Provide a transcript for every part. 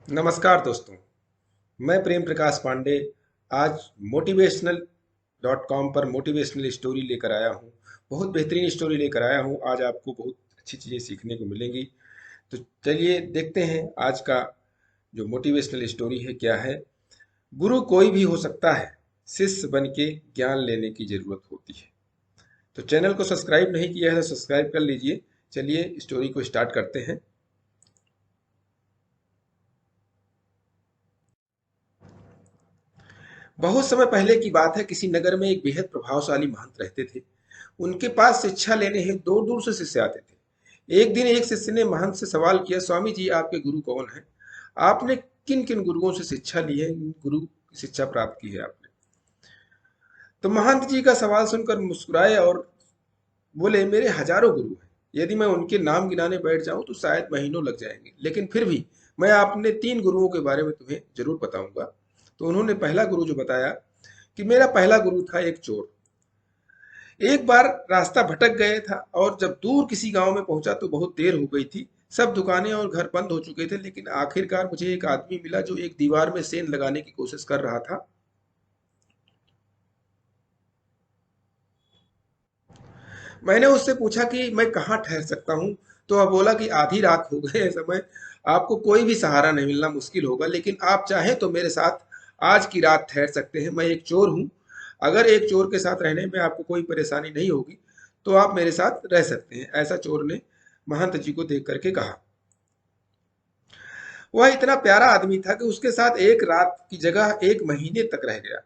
नमस्कार दोस्तों। मैं प्रेम प्रकाश पांडे आज मोटिवेशनल डॉट कॉम पर मोटिवेशनल स्टोरी लेकर आया हूँ। बहुत बेहतरीन स्टोरी लेकर आया हूँ। आज आपको बहुत अच्छी चीज़ें सीखने को मिलेंगी। तो चलिए देखते हैं आज का जो मोटिवेशनल स्टोरी है क्या है। गुरु कोई भी हो सकता है, शिष्य बन के ज्ञान लेने की जरूरत होती है। तो चैनल को सब्सक्राइब नहीं किया है तो सब्सक्राइब कर लीजिए। चलिए स्टोरी को स्टार्ट करते हैं। बहुत समय पहले की बात है। किसी नगर में एक बेहद प्रभावशाली महंत रहते थे। उनके पास शिक्षा लेने हेतु दूर दूर से शिष्य आते थे। एक दिन एक शिष्य ने महंत से सवाल किया, स्वामी जी आपके गुरु कौन है? आपने किन किन गुरुओं से शिक्षा ली है? गुरु की शिक्षा प्राप्त की है आपने? तो महंत जी का सवाल सुनकर मुस्कुराए और बोले, मेरे हजारों गुरु हैं। यदि मैं उनके नाम गिनाने बैठ जाऊं तो शायद महीनों लग जाएंगे, लेकिन फिर भी मैं आपने 3 गुरुओं के बारे में तुम्हें जरूर बताऊंगा। तो उन्होंने पहला गुरु जो बताया कि मेरा पहला गुरु था एक चोर। एक बार रास्ता भटक गया था और जब दूर किसी गांव में पहुंचा तो बहुत देर हो गई थी। सब दुकानें और घर बंद हो चुके थे, लेकिन आखिरकार मुझे एक आदमी मिला जो एक दीवार में सेंध लगाने की कोशिश कर रहा था। मैंने उससे पूछा कि मैं कहाँ ठहर सकता हूँ। तो वह बोला कि आधी रात हो गए समय, आपको कोई भी सहारा नहीं मिलना मुश्किल होगा, लेकिन आप चाहें तो मेरे साथ आज की रात ठहर सकते हैं। मैं एक चोर हूँ। अगर एक चोर के साथ रहने में आपको कोई परेशानी नहीं होगी तो आप मेरे साथ रह सकते हैं, ऐसा चोर ने महंत जी को देख करके कहा। वह इतना प्यारा आदमी था कि उसके साथ एक रात की जगह एक महीने तक रह गया।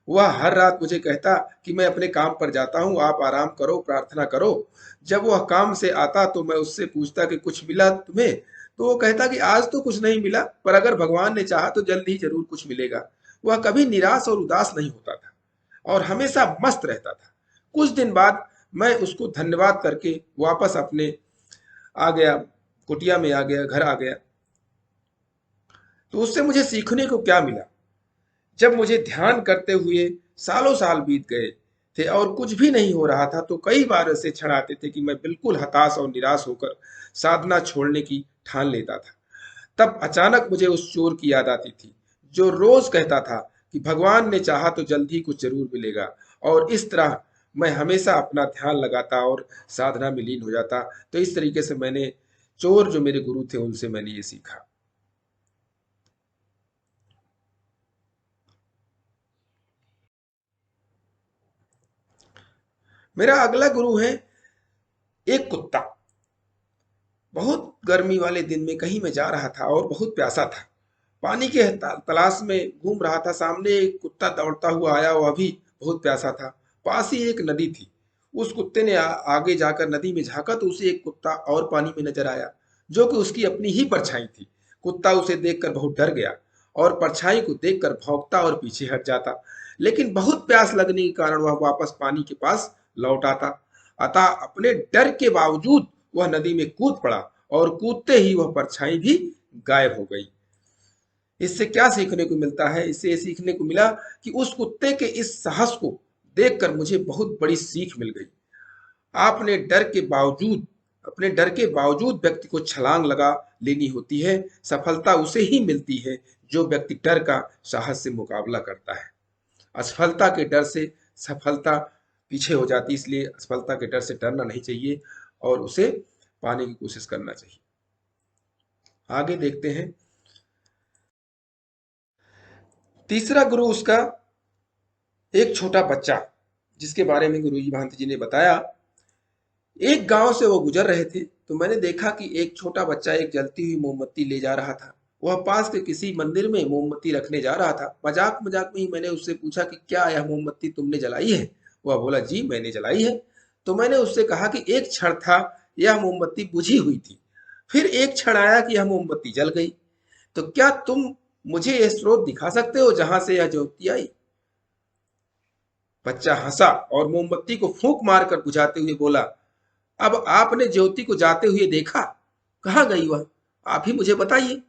वह हर रात मुझे कहता कि मैं अपने काम पर जाता हूँ, आप आराम करो, प्रार्थना करो। जब वह काम से आता तो मैं उससे पूछता कि कुछ मिला तुम्हें? तो वो कहता कि आज तो कुछ नहीं मिला, पर अगर भगवान ने चाहा तो जल्द ही जरूर कुछ मिलेगा। वह कभी निराश और उदास नहीं होता था और हमेशा मस्त रहता था। कुछ दिन बाद मैं उसको धन्यवाद करके वापस अपने आ गया, कुटिया में आ गया, घर आ गया। तो उससे मुझे सीखने को क्या मिला? जब मुझे ध्यान करते हुए सालों साल बीत गए थे और कुछ भी नहीं हो रहा था, तो कई बार ऐसे क्षण आते थे कि मैं बिल्कुल हताश और निराश होकर साधना छोड़ने की ठान लेता था। तब अचानक मुझे उस चोर की याद आती थी जो रोज कहता था कि भगवान ने चाहा तो जल्द ही कुछ जरूर मिलेगा। और इस तरह मैं हमेशा अपना ध्यान लगाता और साधना में लीन हो जाता। तो इस तरीके से मैंने चोर जो मेरे गुरु थे उनसे मैंने ये सीखा। मेरा अगला गुरु है एक कुत्ता। बहुत गर्मी वाले दिन में कहीं मैं जा रहा था और बहुत प्यासा था। पानी के तलाश में घूम रहा था। सामने एक कुत्ता दौड़ता हुआ आया, वह भी बहुत प्यासा था। पास ही एक नदी थी। उस कुत्ते ने आगे जाकर नदी में झांका तो उसे एक कुत्ता और पानी में नजर आया, जो कि उसकी अपनी ही परछाई थी। कुत्ता उसे देखकर बहुत डर गया और परछाई को देखकर भौंकता और पीछे हट जाता। लेकिन बहुत प्यास लगने के कारण वह वापस पानी के पास लौट आता। अतः अपने डर के बावजूद वह नदी में कूद पड़ा और कूदते ही वह परछाई भी गायब हो गई। इससे क्या सीखने को मिलता है? इससे ये सीखने को मिला कि उस कुत्ते के इस साहस को देखकर मुझे बहुत बड़ी सीख मिल गई। आपने डर के बावजूद अपने डर के बावजूद व्यक्ति को छलांग लगा लेनी होती है। सफलता उसे ही मिलती है जो व्यक्ति डर का साहस से मुकाबला करता है। असफलता के डर से सफलता पीछे हो जाती है, इसलिए असफलता के डर से डरना नहीं चाहिए और उसे पाने की कोशिश करना चाहिए। आगे देखते हैं। तीसरा गुरु उसका एक छोटा बच्चा, जिसके बारे में गुरु जी महंत जी ने बताया। एक गांव से वो गुजर रहे थे तो मैंने देखा कि एक छोटा बच्चा एक जलती हुई मोमबत्ती ले जा रहा था। वह पास के किसी मंदिर में मोमबत्ती रखने जा रहा था। मजाक मजाक में ही मैंने उससे पूछा कि क्या यह मोमबत्ती तुमने जलाई है? वह बोला, जी मैंने जलाई है। तो मैंने उससे कहा कि एक क्षण था यह मोमबत्ती बुझी हुई थी, फिर एक क्षण आया कि यह मोमबत्ती जल गई। तो क्या तुम मुझे यह स्रोत दिखा सकते हो जहां से यह ज्योति आई? बच्चा हंसा और मोमबत्ती को फूंक मारकर बुझाते हुए बोला, अब आपने ज्योति को जाते हुए देखा, कहाँ गई वह? आप ही मुझे बताइए।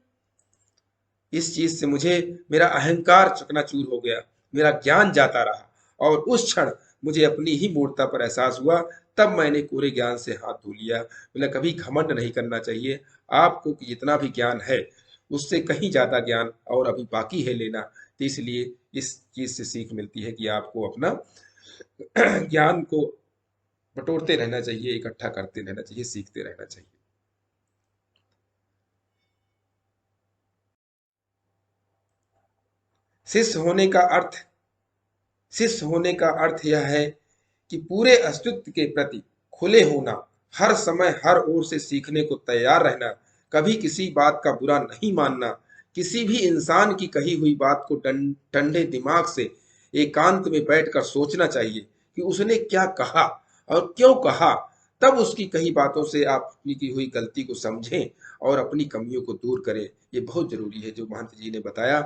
इस चीज से मुझे मेरा अहंकार चकनाचूर हो गया, मेरा ज्ञान जाता रहा और उस क्षण मुझे अपनी ही मूर्खता पर एहसास हुआ। तब मैंने कोरे ज्ञान से हाथ धो लिया। बोला, कभी घमंड नहीं करना चाहिए। आपको जितना भी ज्ञान है उससे कहीं ज़्यादा ज्ञान और अभी बाकी है लेना। तो इसलिए इस चीज़ से सीख मिलती है कि आपको अपना ज्ञान को बटोरते रहना चाहिए, इकट्ठा करते रहना चाहिए, सीखते रहना चाहिए। शिष्य होने का अर्थ शिष्य होने का अर्थ यह है कि पूरे अस्तित्व के प्रति खुले होना, हर समय हर ओर से सीखने को तैयार रहना, कभी किसी बात का बुरा नहीं मानना, किसी भी इंसान की कही हुई बात को ठंडे दिमाग से एकांत में बैठकर सोचना चाहिए कि उसने क्या कहा और क्यों कहा। तब उसकी कही बातों से आप अपनी की हुई गलती को समझें और अपनी कमियों को दूर करें। ये बहुत जरूरी है जो महंत जी ने बताया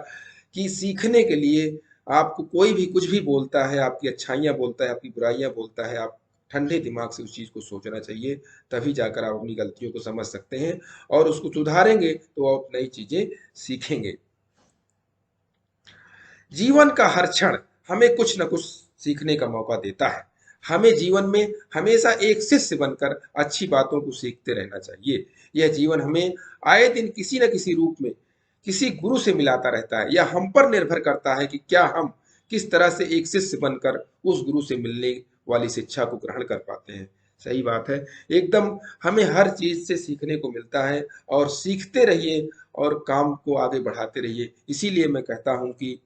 कि सीखने के लिए आपको कोई भी कुछ भी बोलता है, आपकी अच्छाइयाँ बोलता है, आपकी बुराइयाँ बोलता है, आप ठंडे दिमाग से उस चीज़ को सोचना चाहिए, तभी जाकर आप अपनी गलतियों को समझ सकते हैं और उसको सुधारेंगे तो आप नई चीज़ें सीखेंगे। जीवन का हर क्षण हमें कुछ न कुछ सीखने का मौका देता है। हमें जीवन में हमेशा एक शिष्य बनकर अच्छी बातों को सीखते रहना चाहिए। यह जीवन हमें आए दिन किसी न किसी रूप में किसी गुरु से मिलाता रहता है। यह हम पर निर्भर करता है कि क्या हम किस तरह से एक शिष्य बनकर उस गुरु से मिलने वाली शिक्षा को ग्रहण कर पाते हैं। सही बात है, एकदम हमें हर चीज से सीखने को मिलता है और सीखते रहिए और काम को आगे बढ़ाते रहिए। इसीलिए मैं कहता हूं कि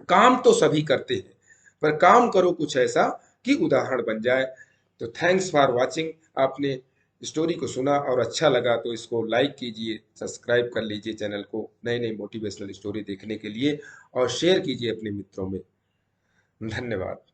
काम तो सभी करते हैं, पर काम करो कुछ ऐसा कि उदाहरण बन जाए। तो थैंक्स फॉर वॉचिंग। आपने स्टोरी को सुना और अच्छा लगा तो इसको लाइक कीजिए, सब्सक्राइब कर लीजिए चैनल को नए नए मोटिवेशनल स्टोरी देखने के लिए और शेयर कीजिए अपने मित्रों में। धन्यवाद।